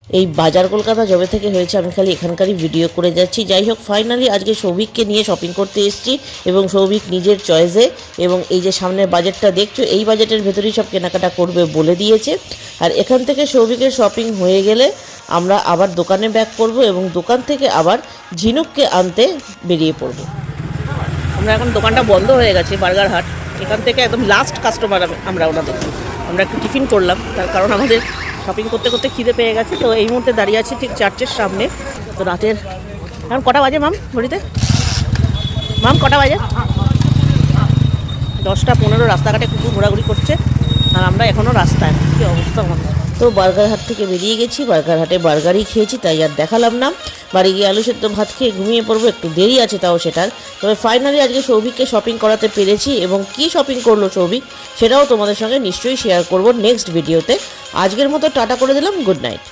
এই বাজার কলকাতা যবে থেকে হয়েছে আমি খালি এখানকারই ভিডিও করে যাচ্ছি। যাই হোক, ফাইনালি আজকে সৌভিককে নিয়ে শপিং করতে এসেছি এবং সৌভিক নিজের চয়েসে, এবং এই যে সামনের বাজেটটা দেখছো এই বাজেটের ভেতরেই সব কেনাকাটা করবে বলে দিয়েছে। আর এখান থেকে সৌভিকের শপিং হয়ে গেলে আমরা আবার দোকানে ব্যাক করব এবং দোকান থেকে আবার ঝিনুককে আনতে বেরিয়ে পড়ব। আমরা এখন দোকানটা বন্ধ হয়ে গেছে, বার্গার হাট, এখান থেকে একদম লাস্ট কাস্টমার আমরা ওনাদের। আমরা একটু টিফিন করলাম, তার কারণ আমাদের শপিং করতে করতে খিদে পেয়ে গেছে। তো এই মুহূর্তে দাঁড়িয়ে আছি ঠিক চার্চের সামনে। তো রাতের এখন কটা বাজে মাম ঘড়িতে? মাম কটা বাজে? 10টা 15। রাস্তাঘাটে কুকুর ঘোরাঘুরি করছে আর আমরা এখনও রাস্তায়। কী অবস্থা আমাদের। তো বার্গার হাট থেকে বেরিয়ে গেছি, বার্গার হাটে বার্গারই খেয়েছি, তাই আর দেখালাম না। বাড়ি গিয়ে আলু সেদ্ধ ভাত খেয়ে ঘুমিয়ে পড়বো, একটু দেরি আছে তাও সেটার। তবে ফাইনালি আজকে সৌভিককে শপিং করাতে পেরেছি এবং কি শপিং করলো সৌভিক সেটাও তোমাদের সঙ্গে নিশ্চয়ই শেয়ার করব নেক্সট ভিডিওতে। আজকের মতো টাটা করে দিলাম, গুড নাইট।